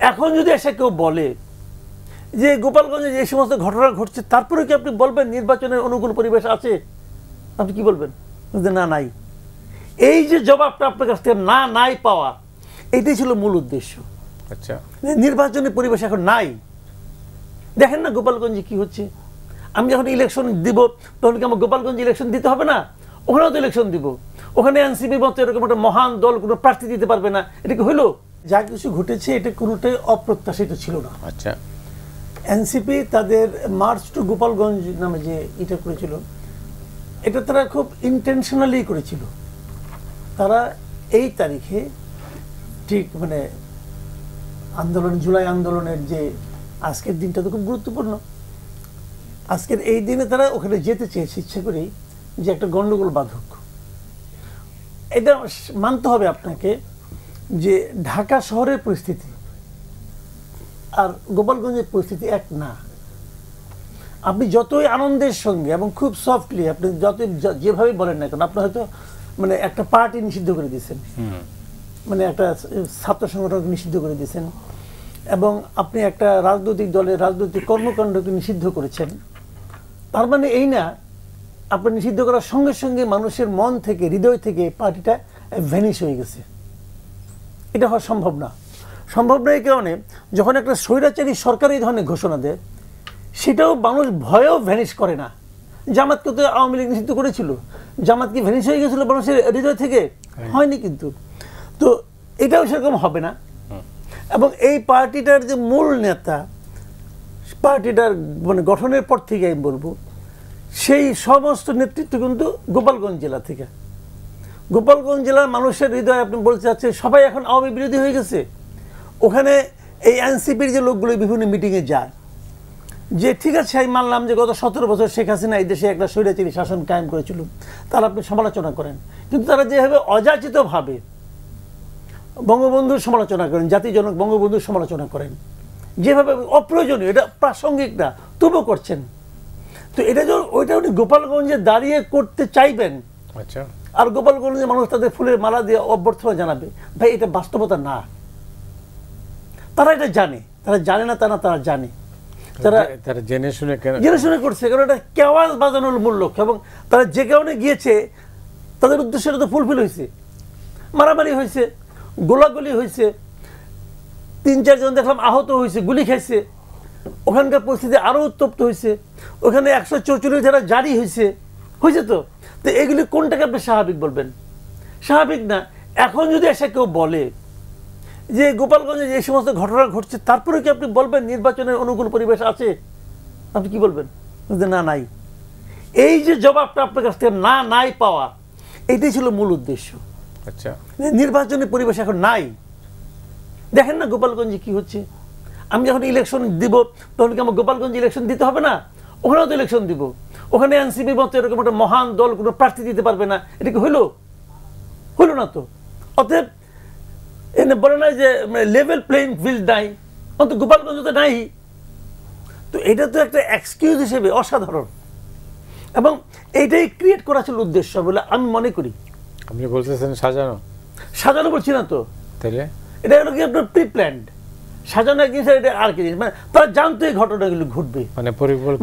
এখন যদি এসে কেউ বলে যে গোপালগঞ্জে যে সমস্ত ঘটনা ঘটছে তারপরে কি আপনি বলবেন নির্বাচনের অনুকূল পরিবেশ আছে? আপনি কি বলবেন? না, নাই। এই যে জবাবটা আপনার কাছ থেকে না নাই পাওয়া, এটাই ছিল মূল উদ্দেশ্য। আচ্ছা, নির্বাচনের পরিবেশ এখন নাই। দেখেন না গোপালগঞ্জে কি হচ্ছে। আমি যখন ইলেকশন দিব তখন কি আমার গোপালগঞ্জে ইলেকশন দিতে হবে না? ওখানেও তো ইলেকশন দিব। ওখানে এনসিপি মতো এরকম একটা মহান দল কোনো প্রার্থী দিতে পারবে না, এটা কি হইলো? যা কিছু ঘটেছে এটা কোনোটাই অপ্রত্যাশিত ছিল না। আচ্ছা, এনসিপি তাদের মার্চ টু গোপালগঞ্জ নামে যে এটা করেছিল, এটা তারা খুব ইন্টেনশনালি করেছিল। তারা এই তারিখে ঠিক মানে আন্দোলন, জুলাই আন্দোলনের যে আজকের দিনটা তো খুব গুরুত্বপূর্ণ। আজকের এই দিনে তারা ওখানে যেতে চেয়েছে ইচ্ছে করেই, যে একটা গন্ডগোল বাঁধক। এটা মানতে হবে আপনাকে যে ঢাকা শহরের পরিস্থিতি আর গোপালগঞ্জের পরিস্থিতি এক না। আপনি যতই আনন্দের সঙ্গে এবং খুব সফটলি আপনি যতই যেভাবে বলেন না কেন, আপনি হয়তো মানে একটা পার্টি নিষিদ্ধ করে দিয়েছেন, মানে একটা ছাত্র সংগঠনকে নিষিদ্ধ করে দিয়েছেন, এবং আপনি একটা রাজনৈতিক দলের রাজনৈতিক কর্মকাণ্ডকে নিষিদ্ধ করেছেন। তার মানে এই না আপনি নিষিদ্ধ করার সঙ্গে সঙ্গে মানুষের মন থেকে, হৃদয় থেকে পার্টিটা ভ্যানিশ হয়ে গেছে। এটা হওয়া সম্ভব না। সম্ভব না এই কারণে, যখন একটা স্বৈরাচারী সরকার এই ধরনের ঘোষণা দেয়, সেটাও মানুষ ভয়েও ভ্যানিশ করে না। জামাতকে তো আওয়ামী লীগ নিষিদ্ধ করেছিল, জামাত কি ভ্যানিশ হয়ে গেছিল মানুষের হৃদয় থেকে? হয়নি কিন্তু। তো এটাও সেরকম হবে না। এবং এই পার্টিটার যে মূল নেতা, পার্টিটার মানে গঠনের পর থেকে আমি বলবো, সেই সমস্ত নেতৃত্ব কিন্তু গোপালগঞ্জ জেলা থেকে। গোপালগঞ্জ জেলার মানুষের হৃদয় আপনি বলতে চাচ্ছেন সবাই এখন আওয়ামী বিরোধী হয়ে গেছে। ওখানে এই এনসিপির যে লোকগুলো বিভিন্ন মিটিংয়ে যায়, যে ঠিক আছে আমি মানলাম যে গত 17 বছর শেখ হাসিনা এই দেশে একটা স্বৈরাচারী শাসন কায়েম করেছিল, তারা আপনি সমালোচনা করেন, কিন্তু তারা যেভাবে অযাচিতভাবে বঙ্গবন্ধুর সমালোচনা করেন, জাতিজনক বঙ্গবন্ধুর সমালোচনা করেন, যেভাবে অপ্রয়োজনীয়, এটা প্রাসঙ্গিক না তবুও করছেন। তো এটা যখন ওইটা উনি গোপালগঞ্জে দাঁড়িয়ে করতে চাইবেন, আচ্ছা, আর গোপালগঞ্জে মানুষ তাদের ফুলের মালা দিয়ে অভ্যর্থনা জানাবে, ভাই এটা বাস্তবতা না। তারা এটা জানে, তারা জানে না তা না, তারা জানে। তারা জেনে শুনে করছে, কারণ এটা কেওয়াজ বাজানোর মূল লক্ষ্য। এবং তারা যে কারণে গিয়েছে তাদের উদ্দেশ্যটা তো ফুলফিল হয়েছে। মারামারি হয়েছে, গোলাগুলি হয়েছে, 3-4 জন দেখলাম আহত হয়েছে, গুলি খাইছে। ওখানকার পরিস্থিতি আরও উত্তপ্ত হয়েছে। ওখানে 144 ধারা জারি হয়েছে তো। তো এগুলি কোনটাকে আপনি স্বাভাবিক বলবেন? স্বাভাবিক না। এখন যদি এসে কেউ বলে যে গোপালগঞ্জে যে সমস্ত ঘটনা ঘটছে তারপরে কি আপনি বলবেন নির্বাচনের অনুকূল পরিবেশ আছে? আপনি কি বলবেন? না, নাই। এই যে জবাবটা আপনার কাছ থেকে না নাই পাওয়া, এটাই ছিল মূল উদ্দেশ্য। আচ্ছা, নির্বাচনের পরিবেশ এখন নাই। দেখেন না গোপালগঞ্জে কি হচ্ছে। আমি যখন ইলেকশন দিব তখন কি আমার গোপালগঞ্জে ইলেকশন দিতে হবে না? ওখানেও তো ইলেকশন দিব। ওখানে এনসিপির মতো এরকম একটা মহান দল কোনো প্রার্থী দিতে পারবে না, এটা কি হইলো? হইলো না তো। অতএব এনে বলে না যে লেভেল প্লেইং ফিল্ড নাই, অন্তত গোপালগঞ্জ তো নাই। তো এটা তো একটা এক্সকিউজ হিসেবে অসাধারণ, এবং এইটাই ক্রিয়েট করা ছিল উদ্দেশ্য বলে আমি মনে করি। আপনি বলতেছেন সাজানো বলছি না তো, তাহলে এটা হলো কি আপনার প্রি প্ল্যান্ড। সাজানো এক জিনিস, এটা আর কি জিনিস, মানে তারা জানতো এই ঘটনাগুলো ঘটবে,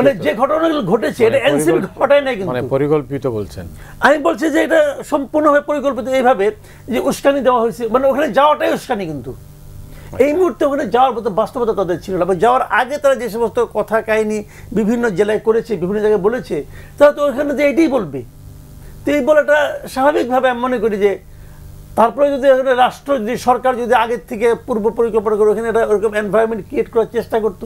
মানে যে ঘটনাগুলো ঘটেছে এটা এনসিপি ঘটায় নাই, কিন্তু পরিকল্পিত বলছেন। আমি বলছি যে এটা সম্পূর্ণভাবে পরিকল্পিত, এইভাবে যে উস্কানি দেওয়া হয়েছে, মানে ওখানে যাওয়াটাই উস্কানি। কিন্তু এই মুহূর্তে ওখানে যাওয়ার মতো বাস্তবতা তাদের ছিল না। যাওয়ার আগে তারা যে সমস্ত কথা কাহিনী বিভিন্ন জেলায় করেছে, বিভিন্ন জায়গায় বলেছে, তারা তো ওখানে যে এটাই বলবে। তো এই বলাটা স্বাভাবিকভাবে আমি মনে করি যে তারপরে যদি রাষ্ট্র, যদি সরকার যদি আগের থেকে পূর্ব পরিকল্পনা করে ওখানে ওরকম এনভায়রনমেন্ট ক্রিয়েট করার চেষ্টা করতো,